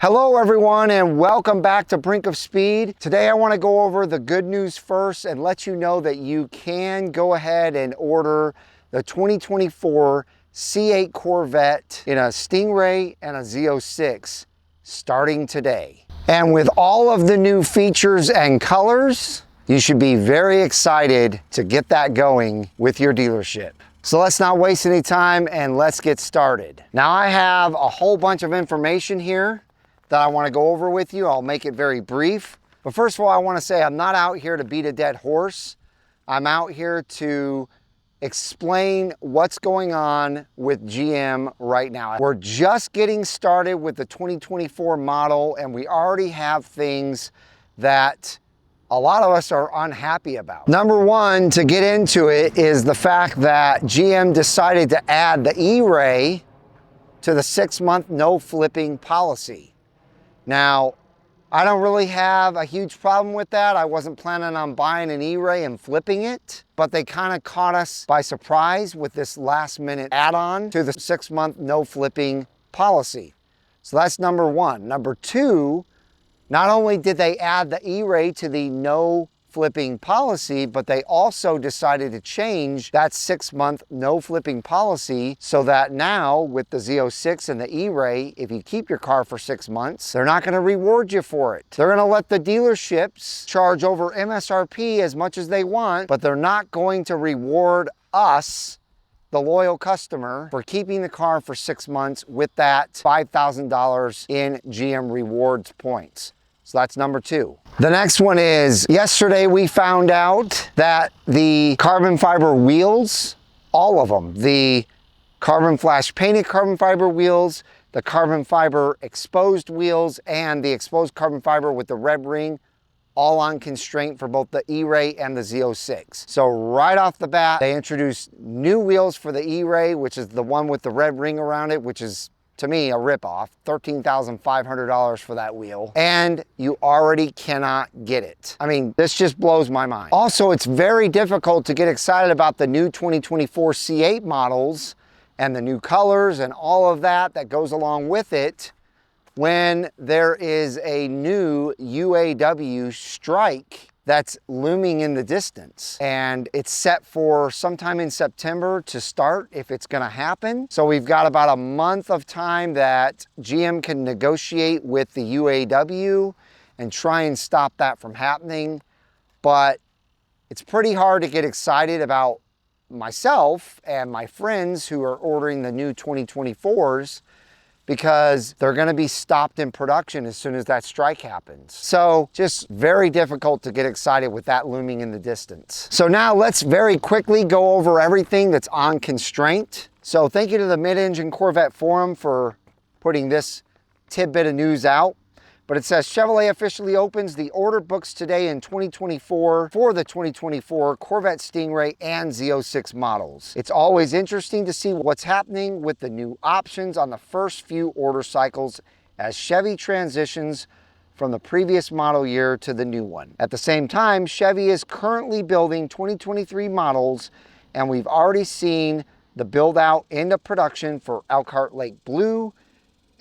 Hello everyone and welcome back to Brink of Speed. Today I want to go over the good news first and let you know that you can go ahead and order the 2024 C8 Corvette in a Stingray and a Z06 starting today. And with all of the new features and colors, you should be very excited to get that going with your dealership. So let's not waste any time and let's get started. Now I have a whole bunch of information here that I want to go over with you. I'll make it very brief. But first of all, I want to say I'm not out here to beat a dead horse. I'm out here to explain what's going on with GM right now. We're just getting started with the 2024 model and we already have things that a lot of us are unhappy about. Number one, to get into it, is the fact that GM decided to add the E-Ray to the 6-month no flipping policy. Now, I don't really have a huge problem with that. I wasn't planning on buying an E-Ray and flipping it, but they kind of caught us by surprise with this last minute add-on to the 6-month no flipping policy. So that's number one. Number two, not only did they add the E-Ray to the no flipping policy, but they also decided to change that 6-month no flipping policy so that now with the Z06 and the E-Ray, if you keep your car for 6 months, they're not going to reward you for it. They're going to let the dealerships charge over MSRP as much as they want, but they're not going to reward us, the loyal customer, for keeping the car for 6 months with that $5,000 in GM rewards points. So that's number two. The next one is, yesterday we found out that the carbon fiber wheels, all of them, the carbon flash painted carbon fiber wheels, the carbon fiber exposed wheels, and the exposed carbon fiber with the red ring, all on constraint for both the E-Ray and the Z06. So right off the bat, they introduced new wheels for the E-Ray, which is the one with the red ring around it, which is, to me, a ripoff. $13,500 for that wheel. And you already cannot get it. I mean, this just blows my mind. Also, it's very difficult to get excited about the new 2024 C8 models and the new colors and all of that that goes along with it when there is a new UAW strike that's looming in the distance. And it's set for sometime in September to start, if it's gonna happen. So we've got about a month of time that GM can negotiate with the UAW and try and stop that from happening. But it's pretty hard to get excited about myself and my friends who are ordering the new 2024s because they're gonna be stopped in production as soon as that strike happens. So just very difficult to get excited with that looming in the distance. So now let's very quickly go over everything that's on constraint. So thank you to the Mid-Engine Corvette Forum for putting this tidbit of news out. But it says Chevrolet officially opens the order books today in 2024 for the 2024 Corvette Stingray and Z06 models. It's always interesting to see what's happening with the new options on the first few order cycles as Chevy transitions from the previous model year to the new one. At the same time, Chevy is currently building 2023 models, and we've already seen the build out into production for Elkhart Lake Blue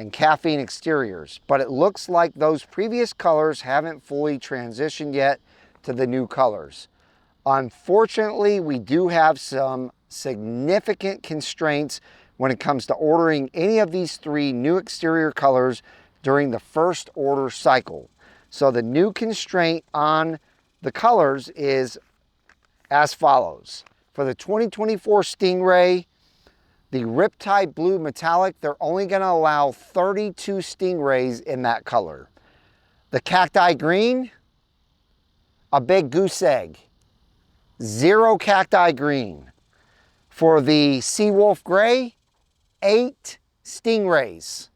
and caffeine exteriors, but it looks like those previous colors haven't fully transitioned yet to the new colors. Unfortunately, we do have some significant constraints when it comes to ordering any of these three new exterior colors during the first order cycle. So the new constraint on the colors is as follows. For the 2024 Stingray, the Riptide Blue Metallic, they're only going to allow 32 Stingrays in that color. The Cacti Green, a big goose egg. 0 Cacti Green. For the Seawolf Gray, 8 Stingrays.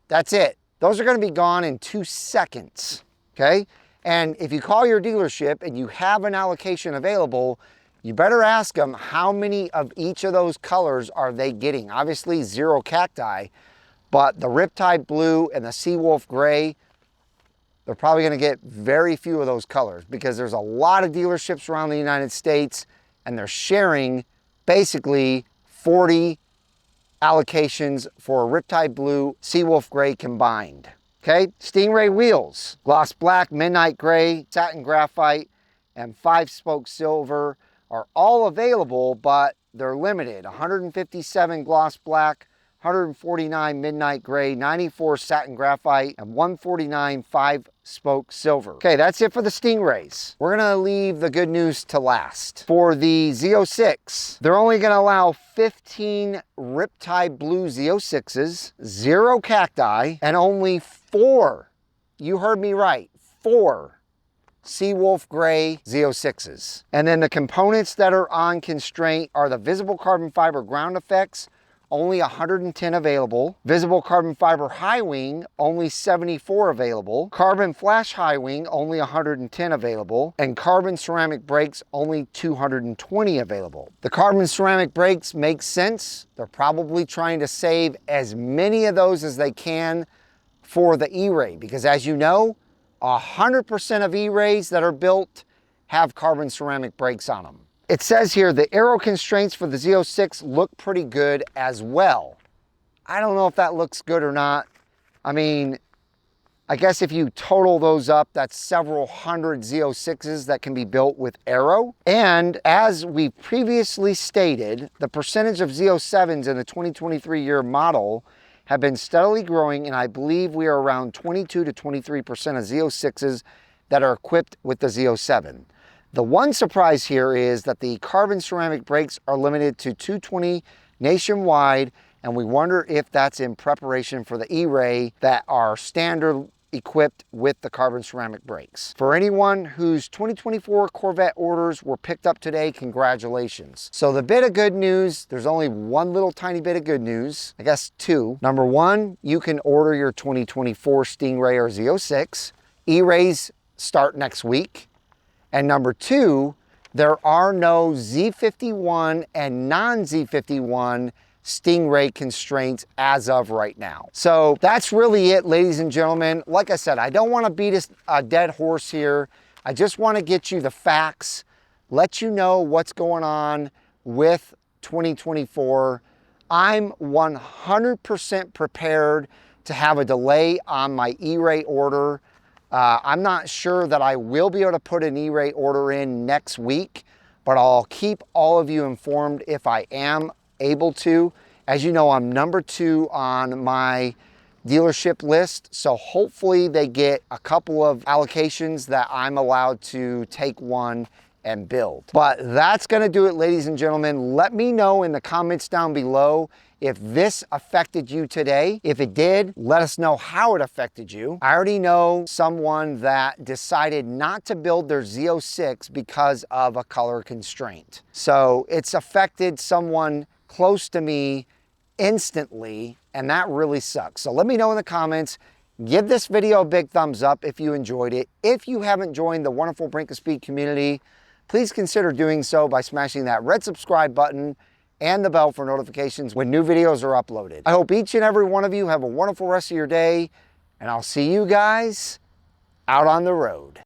That's it. Those are going to be gone in 2 seconds, okay? And if you call your dealership and you have an allocation available, you better ask them how many of each of those colors are they getting. Obviously 0 Cacti, but the Riptide Blue and the Seawolf Gray, they're probably gonna get very few of those colors because there's a lot of dealerships around the United States and they're sharing basically 40 allocations for a Riptide Blue, Seawolf Gray combined. Okay, Stingray wheels, gloss black, midnight gray, satin graphite, and 5-spoke silver are all available, but they're limited. 157 gloss black, 149 midnight gray, 94 satin graphite, and 149 5-spoke silver. Okay, that's it for the Stingrays. We're gonna leave the good news to last. For the Z06, they're only gonna allow 15 Riptide Blue Z06s, 0 cacti, and only 4, you heard me right, 4 Seawolf Gray Z06s. And then the components that are on constraint are the visible carbon fiber ground effects, only 110 available. Visible carbon fiber high wing, only 74 available. Carbon flash high wing, only 110 available. And carbon ceramic brakes, only 220 available. The carbon ceramic brakes make sense. They're probably trying to save as many of those as they can for the E-Ray, because as you know, 100% of E-Rays that are built have carbon ceramic brakes on them. It says here the aero constraints for the Z06 look pretty good as well. I don't know if that looks good or not. I mean, I guess if you total those up, that's several hundred Z06s that can be built with aero. And as we previously stated, the percentage of Z07s in the 2023 year model have been steadily growing, and I believe we are around 22 to 23% of Z06s that are equipped with the Z07. The one surprise here is that the carbon ceramic brakes are limited to 220 nationwide, and we wonder if that's in preparation for the E-Ray that are standard equipped with the carbon ceramic brakes. For anyone whose 2024 Corvette orders were picked up today, congratulations. So the bit of good news, there's only one little tiny bit of good news, I guess two. Number one, you can order your 2024 Stingray or Z06. E-Rays start next week. And number two, there are no Z51 and non-Z51 Stingray constraints as of right now. So that's really it, ladies and gentlemen. Like I said, I don't want to beat a dead horse here. I just want to get you the facts, let you know what's going on with 2024. I'm 100% prepared to have a delay on my E-Ray order. I'm not sure that I will be able to put an E-Ray order in next week, but I'll keep all of you informed if I am able to. As you know, I'm number 2 on my dealership list, so hopefully they get a couple of allocations that I'm allowed to take one and build. But that's gonna do it, ladies and gentlemen. Let me know in the comments down below if this affected you today. If it did, let us know how it affected you. I already know someone that decided not to build their Z06 because of a color constraint. So it's affected someone close to me instantly, and that really sucks. So let me know in the comments. Give this video a big thumbs up if you enjoyed it. If you haven't joined the wonderful Brink of Speed community, please consider doing so by smashing that red subscribe button and the bell for notifications when new videos are uploaded. I hope each and every one of you have a wonderful rest of your day, and I'll see you guys out on the road.